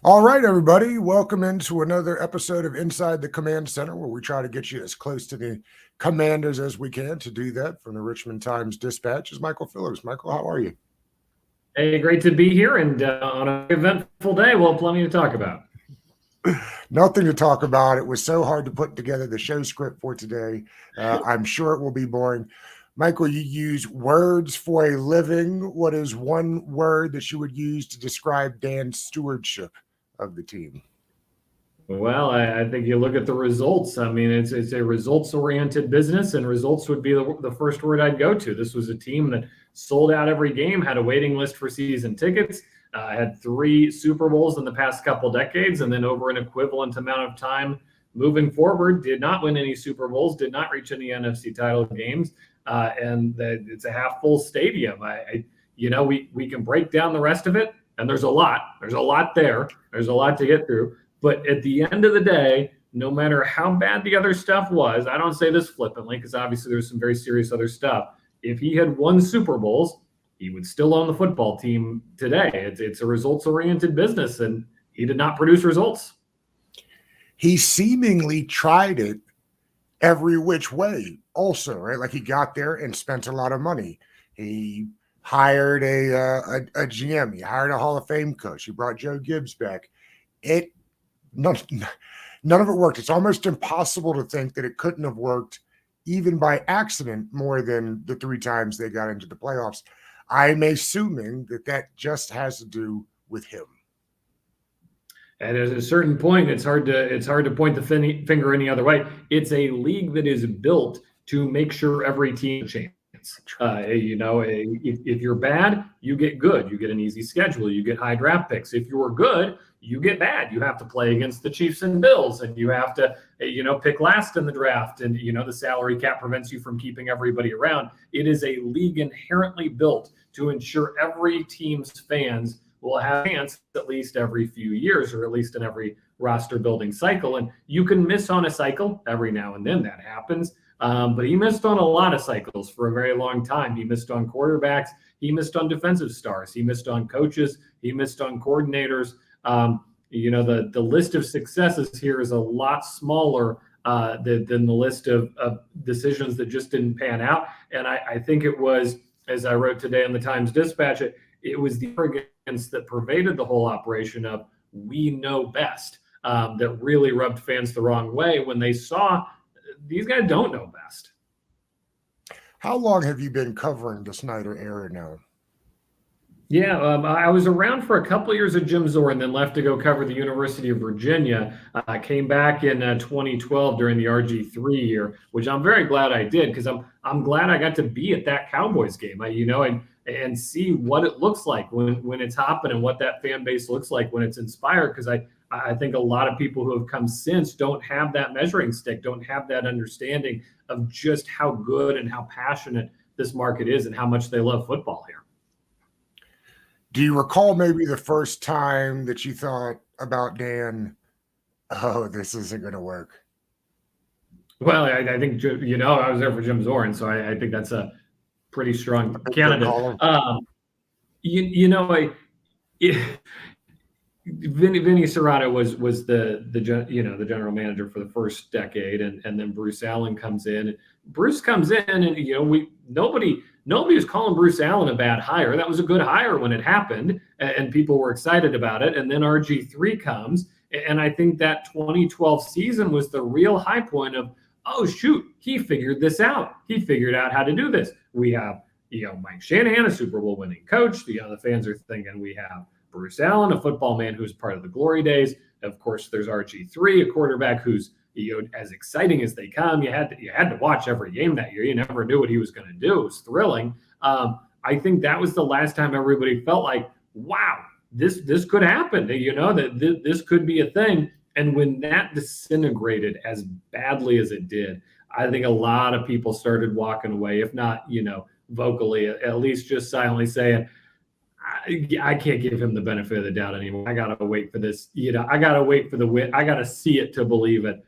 All right, everybody, welcome into another episode of Inside the Command Center, where we try to get you as close to the commanders as we can. To do that, from the Richmond Times Dispatch is Michael Phillips. Michael, how are you? Hey, great to be here, and on an eventful day, we'll have plenty to talk about. Nothing to talk about. It was so hard to put together the show script for today. I'm sure it will be boring. Michael, you use words for a living. What is one word that you would use to describe Dan's stewardship of the team? Well, I think you look at the results. I mean, it's a results-oriented business, and results would be the first word I'd go to. This was a team that sold out every game, had a waiting list for season tickets, had 3 Super Bowls in the past couple decades, and then over an equivalent amount of time moving forward, did not win any Super Bowls, did not reach any NFC title games, and it's a half-full stadium. We can break down the rest of it, and there's a lot. There's a lot there. There's a lot to get through. But at the end of the day, no matter how bad the other stuff was, I don't say this flippantly because obviously there's some very serious other stuff. If he had won Super Bowls, he would still own the football team today. It's a results-oriented business, and he did not produce results. He seemingly tried it every which way also, right? Like he got there and spent a lot of money. He hired a GM. He hired a Hall of Fame coach. He brought Joe Gibbs back. None of it worked. It's almost impossible to think that it couldn't have worked even by accident more than the 3 times they got into the playoffs. I'm assuming that just has to do with him. And at a certain point, it's hard to point the finger any other way. It's a league that is built to make sure every team changes. If you're bad, you get good. You get an easy schedule. You get high draft picks. If you're good, you get bad. You have to play against the Chiefs and Bills, and you have to, pick last in the draft. And, the salary cap prevents you from keeping everybody around. It is a league inherently built to ensure every team's fans will have a chance at least every few years, or at least in every roster building cycle. And you can miss on a cycle every now and then. That happens. But he missed on a lot of cycles for a very long time. He missed on quarterbacks. He missed on defensive stars. He missed on coaches. He missed on coordinators. The list of successes here is a lot smaller than the list of decisions that just didn't pan out. And I think it was, as I wrote today in the Times Dispatch, it was the arrogance that pervaded the whole operation of "we know best" that really rubbed fans the wrong way when they saw these guys don't know best. How long have you been covering the Snyder era now? Yeah, I was around for a couple of years at Jim Zor and then left to go cover the University of Virginia. I came back in 2012 during the RG3 year, which I'm very glad I did because I'm glad I got to be at that Cowboys game, and see what it looks like when it's hopping and what that fan base looks like when it's inspired. Because I think a lot of people who have come since don't have that measuring stick, don't have that understanding of just how good and how passionate this market is and how much they love football here. Do you recall maybe the first time that you thought about Dan, oh, this isn't going to work? Well, I think, I was there for Jim Zorn, so I think that's a pretty strong candidate. Vinny Serrato was the general manager for the first decade, and then Bruce Allen comes in. Bruce comes in, and nobody was calling Bruce Allen a bad hire. That was a good hire when it happened, and people were excited about it. And then RG3 comes, and I think that 2012 season was the real high point of, oh shoot, he figured this out. He figured out how to do this. We have Mike Shanahan, a Super Bowl winning coach. The fans are thinking we have Bruce Allen, a football man who's part of the glory days. Of course, there's RG3, a quarterback who's as exciting as they come. You had to watch every game that year. You never knew what he was going to do. It was thrilling. I think that was the last time everybody felt like, wow, this could happen. That this could be a thing. And when that disintegrated as badly as it did, I think a lot of people started walking away, if not vocally, at least just silently saying, I can't give him the benefit of the doubt anymore. I gotta wait for this. I gotta wait for the win. I gotta see it to believe it.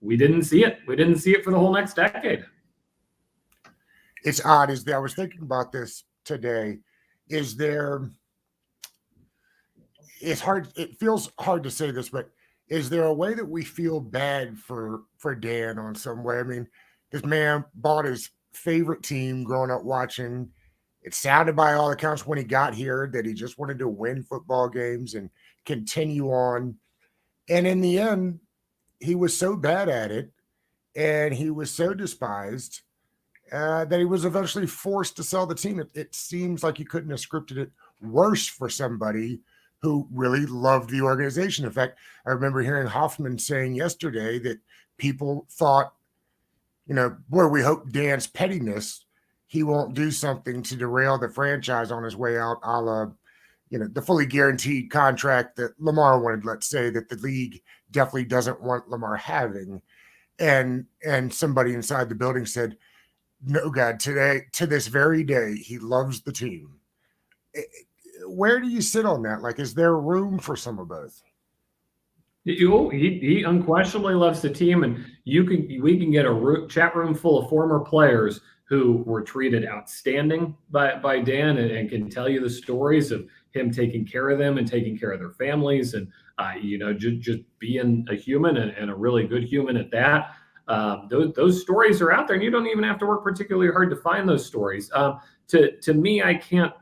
We didn't see it. We didn't see it for the whole next decade. It's odd. I was thinking about this today. Is there it's hard. It feels hard to say this, but is there a way that we feel bad for Dan on some way? I mean, this man bought his favorite team growing up watching. It sounded by all accounts when he got here that he just wanted to win football games and continue on. And in the end, he was so bad at it and he was so despised that he was eventually forced to sell the team. It seems like you couldn't have scripted it worse for somebody who really loved the organization. In fact, I remember hearing Hoffman saying yesterday that people thought, boy, we hope Dan's pettiness, he won't do something to derail the franchise on his way out, a la, the fully guaranteed contract that Lamar wanted, let's say, that the league definitely doesn't want Lamar having. And somebody inside the building said, no, God, today, to this very day, he loves the team. Where do you sit on that? Like, is there room for some of both? He unquestionably loves the team, and we can get a chat room full of former players who were treated outstanding by Dan and can tell you the stories of him taking care of them and taking care of their families and just being a human and a really good human at that. Those stories are out there, and you don't even have to work particularly hard to find those stories. To me, I can't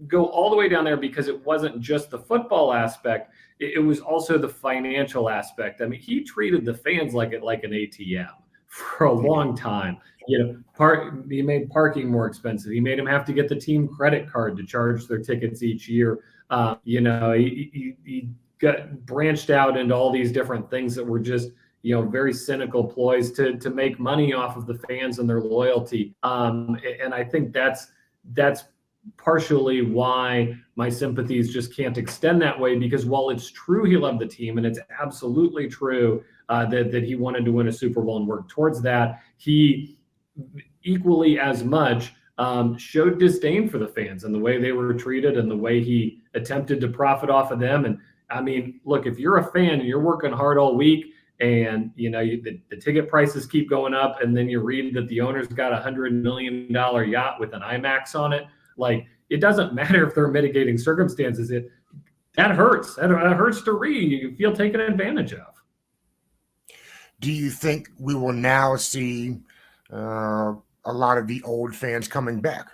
go all the way down there because it wasn't just the football aspect. It was also the financial aspect. I mean, he treated the fans like an ATM for a long time. He made parking more expensive. He made them have to get the team credit card to charge their tickets each year. He got branched out into all these different things that were just, very cynical ploys to make money off of the fans and their loyalty. And I think that's partially why my sympathies just can't extend that way, because while it's true he loved the team, and it's absolutely true that he wanted to win a Super Bowl and work towards that, he equally as much showed disdain for the fans and the way they were treated and the way he attempted to profit off of them. And I mean, look, if you're a fan and you're working hard all week and the ticket prices keep going up, and then you read that the owner's got $100 million yacht with an IMAX on it, like, it doesn't matter if there are mitigating circumstances. That hurts. That hurts to read. You feel taken advantage of. Do you think we will now see a lot of the old fans coming back?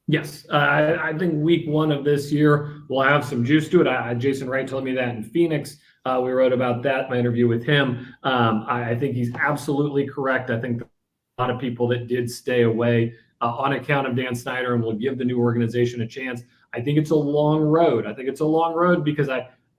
Yes, I think week 1 of this year will have some juice to it. Jason Wright told me that in Phoenix. We wrote about that, my interview with him. I think he's absolutely correct. I think a lot of people that did stay away on account of Dan Snyder and will give the new organization a chance. I think it's a long road. Because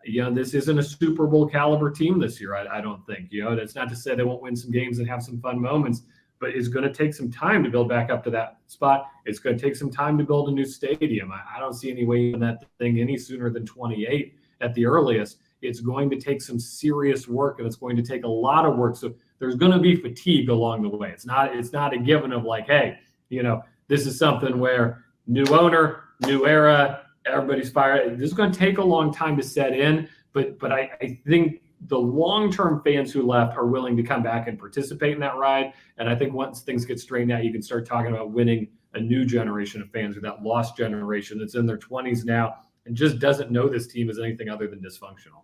this isn't a Super Bowl caliber team this year. I don't think, that's not to say they won't win some games and have some fun moments, but it's going to take some time to build back up to that spot. It's going to take some time to build a new stadium. I don't see any way in that thing any sooner than 28 at the earliest. It's going to take some serious work, and it's going to take a lot of work. So there's going to be fatigue along the way. It's not a given of like, hey, this is something where new owner, new era, everybody's fired. This is going to take a long time to set in, but I think the long-term fans who left are willing to come back and participate in that ride. And I think once things get straightened out, you can start talking about winning a new generation of fans, or that lost generation that's in their 20s now and just doesn't know this team as anything other than dysfunctional.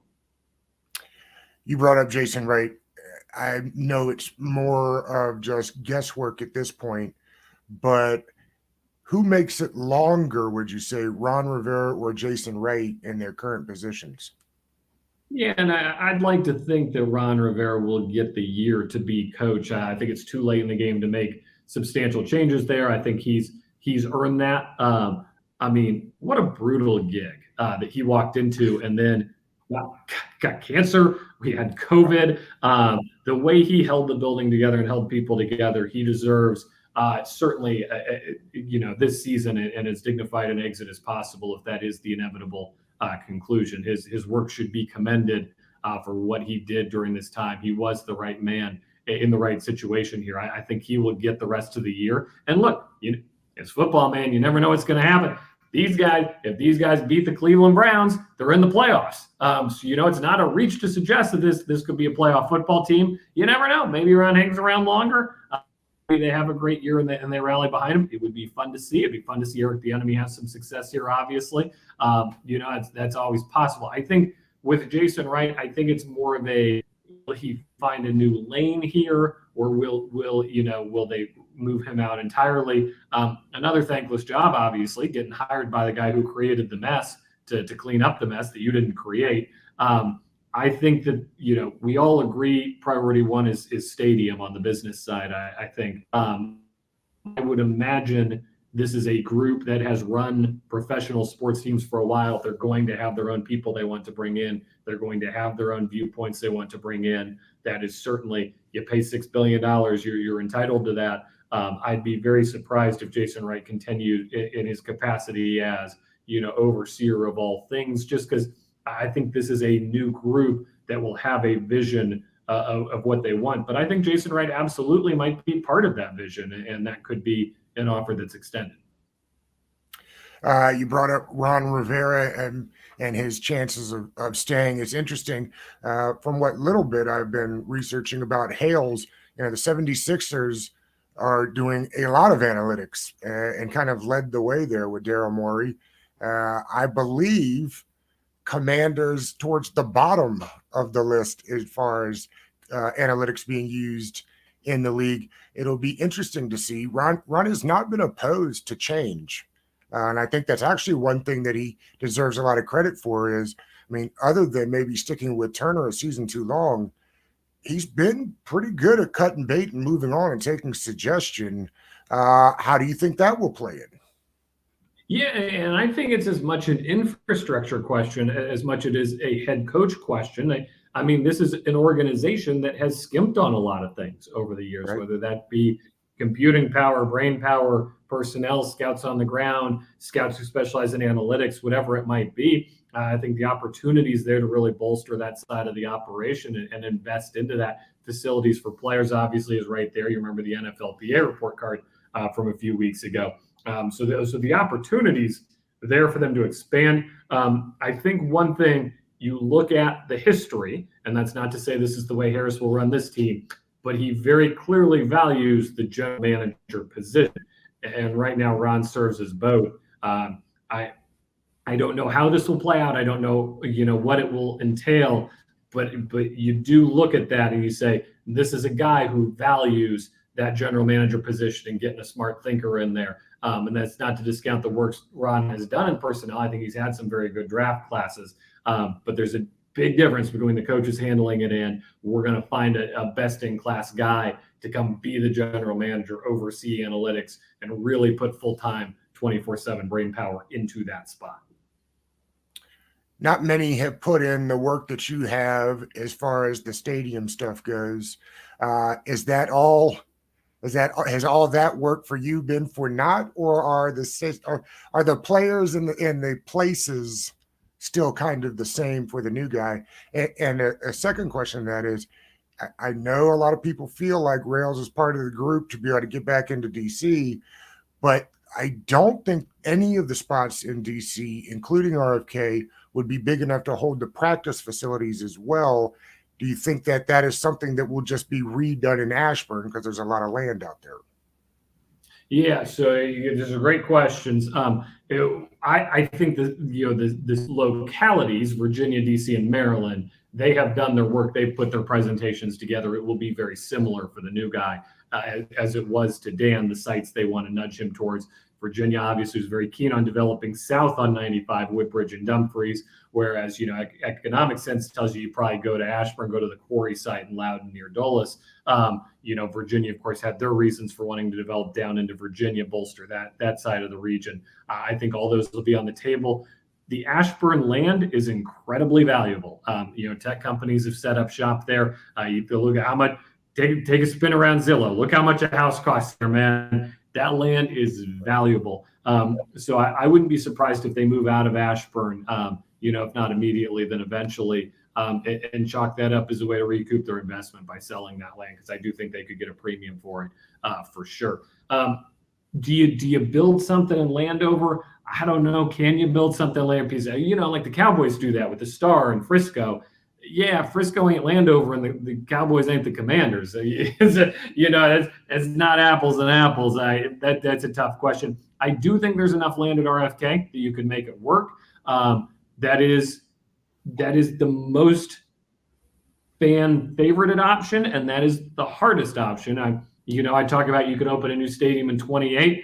You brought up Jason Wright. I know it's more of just guesswork at this point, but who makes it longer, would you say, Ron Rivera or Jason Wright in their current positions? Yeah, and I'd like to think that Ron Rivera will get the year to be coach. I think it's too late in the game to make substantial changes there. I think he's earned that. I mean, what a brutal gig that he walked into, and then got cancer. We had COVID. The way he held the building together and held people together, he deserves certainly, this season and as dignified an exit as possible if that is the inevitable conclusion. His work should be commended for what he did during this time. He was the right man in the right situation here. I think he will get the rest of the year. And look, it's football, man. You never know what's going to happen. If these guys beat the Cleveland Browns, they're in the playoffs. So, it's not a reach to suggest that this could be a playoff football team. You never know. Maybe Ron hangs around longer. they have a great year and they rally behind him. It would be fun to see. It'd be fun to see Eric Bieniemy have some success here. Obviously, that's always possible. I think with Jason Wright, I think it's more of a, will he find a new lane here, or will they move him out entirely? Another thankless job, obviously, getting hired by the guy who created the mess to clean up the mess that you didn't create. I think that, we all agree priority one is stadium on the business side. I think I would imagine this is a group that has run professional sports teams for a while. They're going to have their own people they want to bring in. They're going to have their own viewpoints they want to bring in. That is certainly, you pay $6 billion, you're entitled to that. I'd be very surprised if Jason Wright continued in his capacity as, overseer of all things, just because I think this is a new group that will have a vision of what they want. But I think Jason Wright absolutely might be part of that vision, and that could be an offer that's extended. You brought up Ron Rivera and his chances of staying. It's interesting. From what little bit I've been researching about Hales, the 76ers are doing a lot of analytics and kind of led the way there with Daryl Morey. I believe Commanders towards the bottom of the list as far as analytics being used in the league. It'll be interesting to see. Ron has not been opposed to change. And I think that's actually one thing that he deserves a lot of credit for is, other than maybe sticking with Turner a season too long, he's been pretty good at cutting bait and moving on and taking suggestion. How do you think that will play in? Yeah, and I think it's as much an infrastructure question as much it is a head coach question. I mean, this is an organization that has skimped on a lot of things over the years, right? Whether that be computing power, brain power, personnel, scouts on the ground, scouts who specialize in analytics, whatever it might be. I think the opportunity is there to really bolster that side of the operation and invest into that. Facilities for players obviously is right there. You remember the NFLPA report card from a few weeks ago. So the opportunities are there for them to expand. I think one thing, you look at the history, and that's not to say this is the way Harris will run this team, but he very clearly values the general manager position. And right now, Ron serves as both. I don't know how this will play out. I don't know, what it will entail, but you do look at that and you say, this is a guy who values that general manager position and getting a smart thinker in there. And that's not to discount the work Ron has done in personnel. I think he's had some very good draft classes, but there's a big difference between the coaches handling it and we're going to find a best-in-class guy to come be the general manager, oversee analytics, and really put full-time 24/7 brain power into that spot. Not many have put in the work that you have as far as the stadium stuff goes. Has all that work for you been for naught, or are the players and the places still kind of the same for the new guy? And a second question to that is, I know a lot of people feel like Rails is part of the group to be able to get back into DC, but I don't think any of the spots in DC, including RFK, would be big enough to hold the practice facilities as well. Do you think that is something that will just be redone in Ashburn because there's a lot of land out there? Yeah, so these are great questions. I think the localities, Virginia, DC, and Maryland, they have done their work. They've put their presentations together. It will be very similar for the new guy as it was to Dan, the sites they want to nudge him towards. Virginia obviously is very keen on developing south on 95, Woodbridge and Dumfries, whereas, economic sense tells you probably go to Ashburn, go to the quarry site in Loudon near Dulles. Virginia, of course, had their reasons for wanting to develop down into Virginia, bolster that side of the region. I think all those will be on the table. The Ashburn land is incredibly valuable. Tech companies have set up shop there. You can look at how much, take a spin around Zillow. Look how much a house costs there, man. That land is valuable. So I wouldn't be surprised if they move out of Ashburn, if not immediately, then eventually, and chalk that up as a way to recoup their investment by selling that land, because I do think they could get a premium for it, for sure. Do you build something in Landover? I don't know. Can you build something in Landover? Like the Cowboys do that with the Star in Frisco. yeah, Frisco ain't Landover, and the Cowboys ain't the Commanders. It's not apples and apples. That's a tough question. I do think there's enough land at RFK that you could make it work. Um, that is the most fan favorited option, and that is the hardest option. I talk about you can open a new stadium in 28.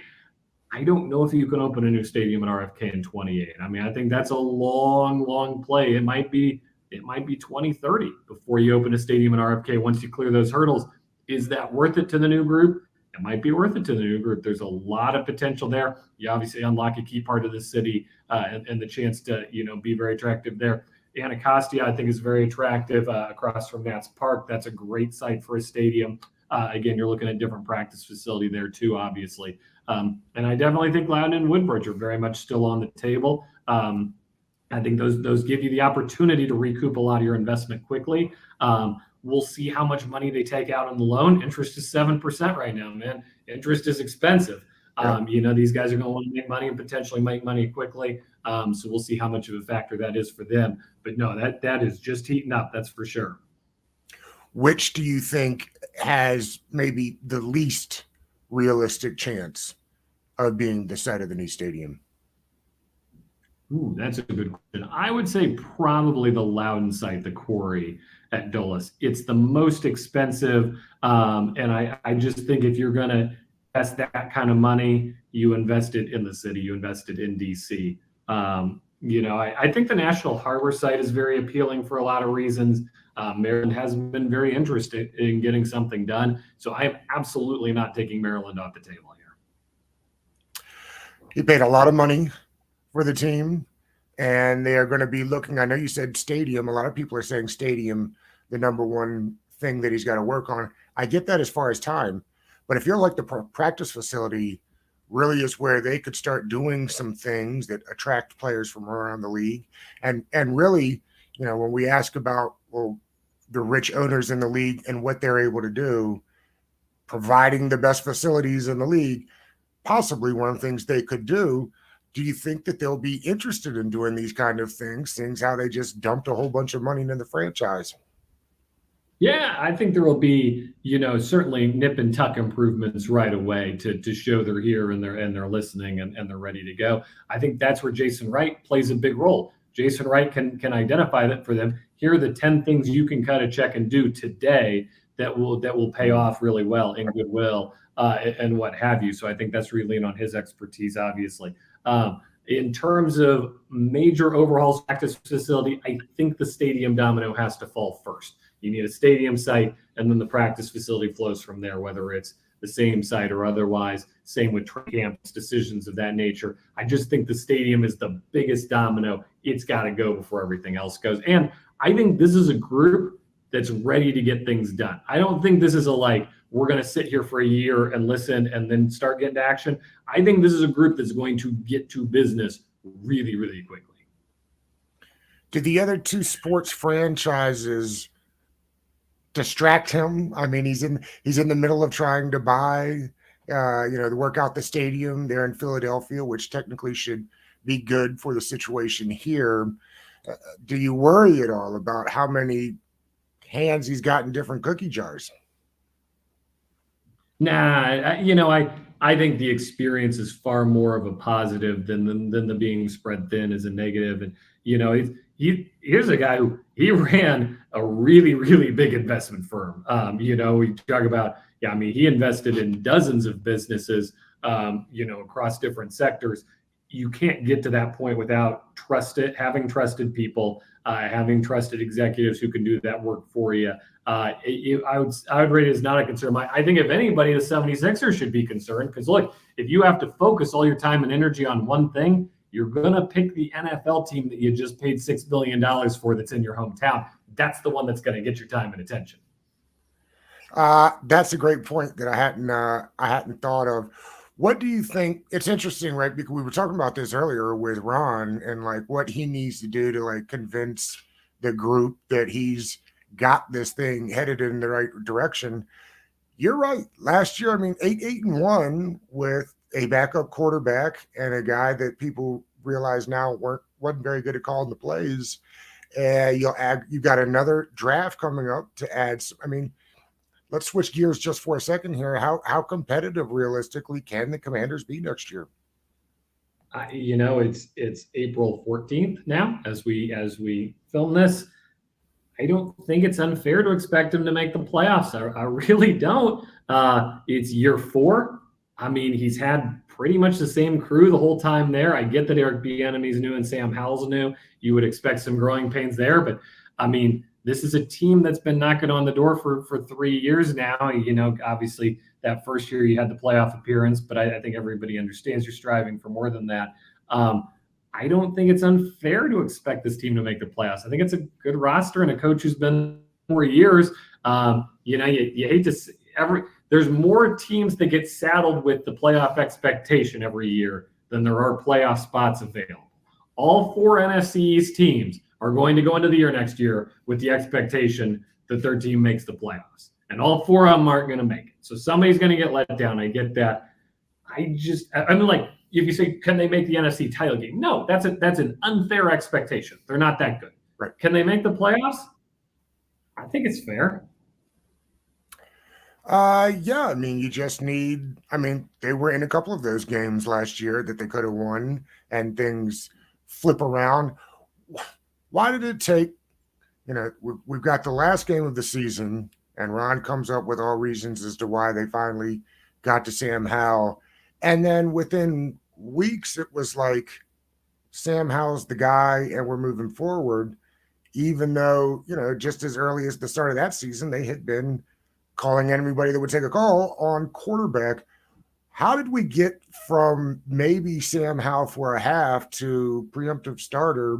I don't know if you can open a new stadium in RFK in 28. I mean, I think that's a long, long play. It might be 2030 before you open a stadium in RFK. Once you clear those hurdles, is that worth it to the new group? It might be worth it to the new group. There's a lot of potential there. You obviously unlock a key part of the city, and the chance to be very attractive there. Anacostia, I think, is very attractive across from Nats Park. That's a great site for a stadium. Again, you're looking at different practice facility there too, obviously. And I definitely think Loudon and Woodbridge are very much still on the table. I think those give you the opportunity to recoup a lot of your investment quickly. We'll see how much money they take out on the loan. Interest is 7% right now, man. Interest is expensive. These guys are going to want to make money and potentially make money quickly. So we'll see how much of a factor that is for them. But no, that is just heating up. That's for sure. Which do you think has maybe the least realistic chance of being the site of the new stadium? Ooh, that's a good question. I would say probably the Loudon site, the quarry at Dulles. It's the most expensive. And I just think if you're going to invest that kind of money, you invest it in the city, you invest it in DC. I think the National Harbor site is very appealing for a lot of reasons. Maryland has been very interested in getting something done. So I am absolutely not taking Maryland off the table here. He paid a lot of money for the team, and they are going to be looking. I know you said stadium. A lot of people are saying stadium, the number one thing that he's got to work on. I get that as far as time, but if you're like the practice facility really is where they could start doing some things that attract players from around the league. And really, when we ask about, the rich owners in the league and what they're able to do, providing the best facilities in the league, possibly one of the things they could do. Do you think that they'll be interested in doing these kind of things, how they just dumped a whole bunch of money into the franchise? Yeah, I think there will be, certainly nip and tuck improvements right away to show they're here and they're listening and they're ready to go. I think that's where Jason Wright plays a big role. Jason Wright can identify that for them. Here are the 10 things you can cut a check and do today that will pay off really well in goodwill and what have you. So I think that's really lean on his expertise, obviously. In terms of major overhauls practice facility, I think the stadium domino has to fall first. You need a stadium site, and then the practice facility flows from there, whether it's the same site or otherwise. Same with campus decisions of that nature. I just think the stadium is the biggest domino. It's got to go before everything else goes. And I think this is a group that's ready to get things done. I don't think this is we're going to sit here for a year and listen and then start getting to action. I think this is a group that's going to get to business really, really quickly. Did the other two sports franchises distract him? I mean, he's in the middle of trying to buy, to work out the stadium there in Philadelphia, which technically should be good for the situation here. Do you worry at all about how many hands he's got in different cookie jars? Nah, I think the experience is far more of a positive than the being spread thin is a negative. And here's a guy who he ran a really, really big investment firm. We talk about, he invested in dozens of businesses, across different sectors. You can't get to that point without having trusted people, having trusted executives who can do that work for you. I would rate it as not a concern. I think if anybody, the 76ers should be concerned, because look, if you have to focus all your time and energy on one thing, you're going to pick the NFL team that you just paid $6 billion for that's in your hometown. That's the one that's going to get your time and attention. That's a great point that I hadn't thought of. What do you think? It's interesting, right? Because we were talking about this earlier with Ron and what he needs to do to convince the group that he's got this thing headed in the right direction. You're right. Last year, 8-1 with a backup quarterback and a guy that people realize now wasn't very good at calling the plays. You got another draft coming up to add. I mean, let's switch gears just for a second here. How competitive realistically can the Commanders be next year? It's April 14th now as we film this. I don't think it's unfair to expect him to make the playoffs. I really don't. It's year 4. I mean, he's had pretty much the same crew the whole time there. I get that Eric Bieniemy's new and Sam Howell's new. You would expect some growing pains there, but I mean, this is a team that's been knocking on the door for 3 years now. Obviously that first year you had the playoff appearance, but I think everybody understands you're striving for more than that. I don't think it's unfair to expect this team to make the playoffs. I think it's a good roster and a coach who's been 4 years. You hate to see there's more teams that get saddled with the playoff expectation every year than there are playoff spots available. All 4 NFC East teams are going to go into the year next year with the expectation that their team makes the playoffs. And all 4 of them aren't going to make it. So somebody's going to get let down. I get that. Like, if you say, can they make the NFC title game? No, that's an unfair expectation. They're not that good. Right. Can they make the playoffs? I think it's fair. Yeah, I mean, you just need, they were in a couple of those games last year that they could have won and things flip around. Why did it take, we've got the last game of the season and Ron comes up with all reasons as to why they finally got to Sam Howell. And then within weeks, it was like Sam Howell's the guy and we're moving forward, even though, just as early as the start of that season, they had been calling anybody that would take a call on quarterback. How did we get from maybe Sam Howell for a half to preemptive starter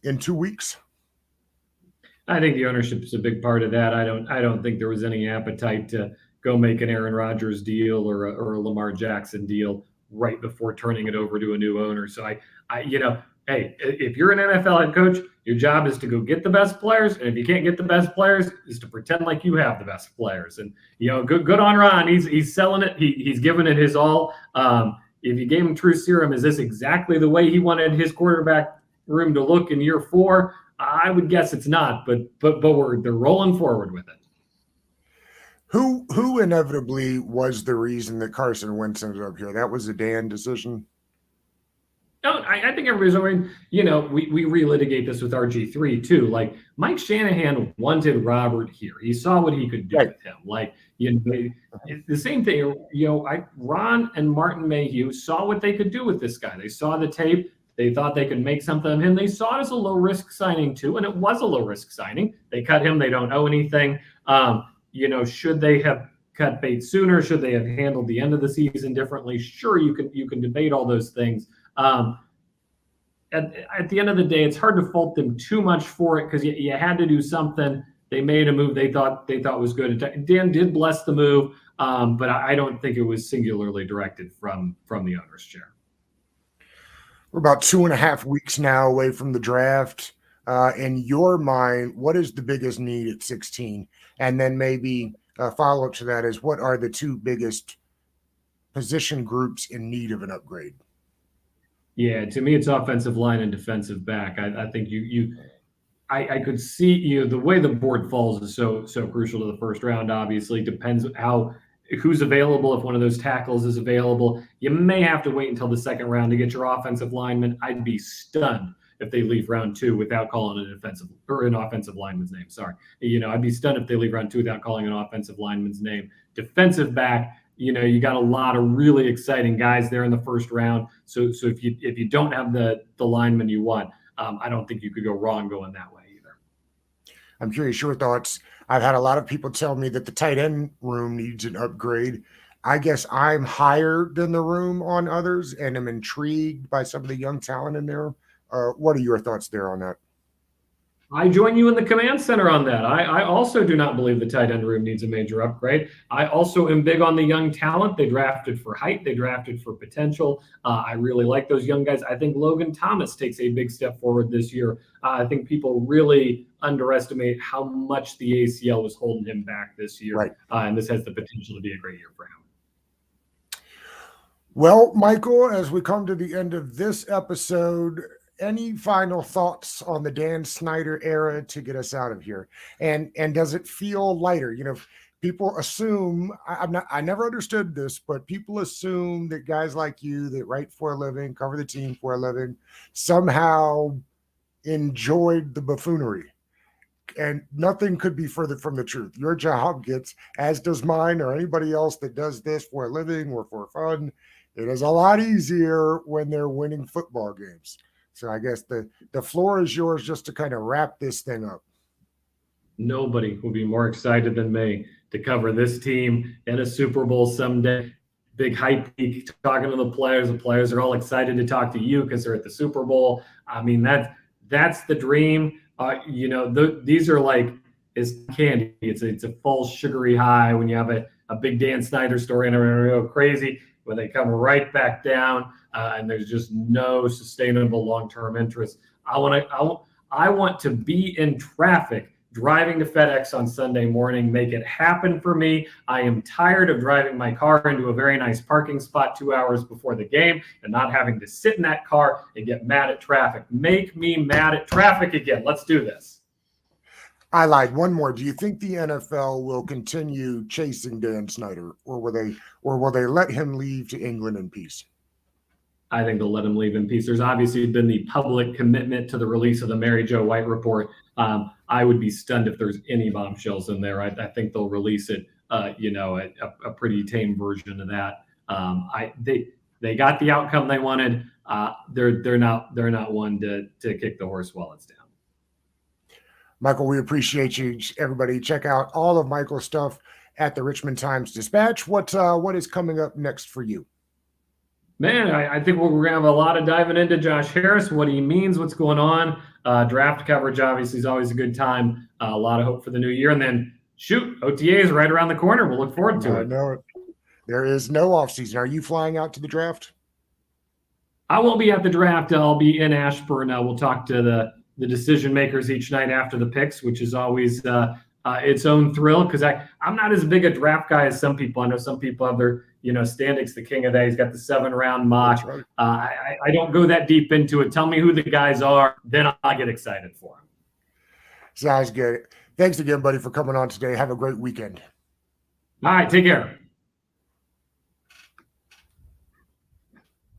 in 2 weeks? I think the ownership is a big part of that. I don't think there was any appetite to go make an Aaron Rodgers deal or a Lamar Jackson deal right before turning it over to a new owner. So hey, if you're an NFL head coach, your job is to go get the best players. And if you can't get the best players, is to pretend like you have the best players. And, good on Ron. He's selling it. He's giving it his all. If you gave him true serum, is this exactly the way he wanted his quarterback room to look in year 4? I would guess it's not, but they're rolling forward with it. Who inevitably was the reason that Carson Wentz ended up here? That was a Dan decision. No, I think everybody's already, we relitigate this with RG3 too. Like Mike Shanahan wanted Robert here. He saw what he could do with him. Like, the same thing, Ron and Martin Mayhew saw what they could do with this guy. They saw the tape. They thought they could make something of him. They saw it as a low-risk signing too, and it was a low-risk signing. They cut him. They don't owe anything. Should they have cut bait sooner? Should they have handled the end of the season differently? Sure, you can debate all those things. At the end of the day, it's hard to fault them too much for it because you had to do something. They made a move they thought was good. Dan did bless the move, but I don't think it was singularly directed from the owner's chair. We're about 2.5 weeks now away from the draft. In your mind, what is the biggest need at 16? And then maybe a follow-up to that is, what are the 2 biggest position groups in need of an upgrade? Yeah, to me, it's offensive line and defensive back. I think I could see the way the board falls is so crucial to the first round. Obviously, depends who's available. If one of those tackles is available, you may have to wait until the second round to get your offensive lineman. I'd be stunned if they leave round 2 without calling an offensive lineman's name. Sorry, I'd be stunned if they leave round 2 without calling an offensive lineman's name. Defensive back. You got a lot of really exciting guys there in the first round. So if you don't have the lineman you want, I don't think you could go wrong going that way either. I'm curious your thoughts. I've had a lot of people tell me that the tight end room needs an upgrade. I guess I'm higher than the room on others, and I'm intrigued by some of the young talent in there. What are your thoughts there on that? I join you in the command center on that. I also do not believe the tight end room needs a major upgrade. I also am big on the young talent. They drafted for height. They drafted for potential. I really like those young guys. I think Logan Thomas takes a big step forward this year. I think people really underestimate how much the ACL was holding him back this year. Right. And this has the potential to be a great year for him. Well, Michael, as we come to the end of this episode, any final thoughts on the Dan Snyder era to get us out of here? And does it feel lighter? You know, people assume I never understood this, but people assume that guys like you that write for a living, cover the team for a living, somehow enjoyed the buffoonery. And nothing could be further from the truth. Your job gets, as does mine or anybody else that does this for a living or for fun, it is a lot easier when they're winning football games. So I guess the floor is yours just to kind of wrap this thing up. Nobody will be more excited than me to cover this team in a Super Bowl someday. Big hype week, talking to the players. The players are all excited to talk to you because they're at the Super Bowl. I mean, that's the dream. These are like is candy. It's a false sugary high when you have a big Dan Snyder story and everyone go crazy when they come right back down and there's just no sustainable long-term interest. I want to be in traffic driving to FedEx on Sunday morning. Make it happen for me. I am tired of driving my car into a very nice parking spot 2 hours before the game and not having to sit in that car and get mad at traffic. Make me mad at traffic again. Let's do this. I lied. One more. Do you think the NFL will continue chasing Dan Snyder, or will they let him leave to England in peace? I think they'll let him leave in peace. There's obviously been the public commitment to the release of the Mary Jo White report. I would be stunned if there's any bombshells in there. I think they'll release it, a pretty tame version of that. They got the outcome they wanted. They're not one to kick the horse while it's down. Michael, we appreciate you. Everybody, check out all of Michael's stuff at the Richmond Times Dispatch. What is coming up next for you? Man, I think we're going to have a lot of diving into Josh Harris, what he means, what's going on. Draft coverage, obviously, is always a good time. A lot of hope for the new year. And then, OTA is right around the corner. We'll look forward to it. No, there is no offseason. Are you flying out to the draft? I won't be at the draft. I'll be in Ashburn. We'll talk to the decision makers each night after the picks, which is always its own thrill because I'm not as big a draft guy as some people. I know some people have their Standick's the king of that. He's got the 7-round mock. Right. I don't go that deep into it. Tell me who the guys are, then I'll get excited for them. Sounds good. Thanks again, buddy, for coming on today. Have a great weekend. All right, take care.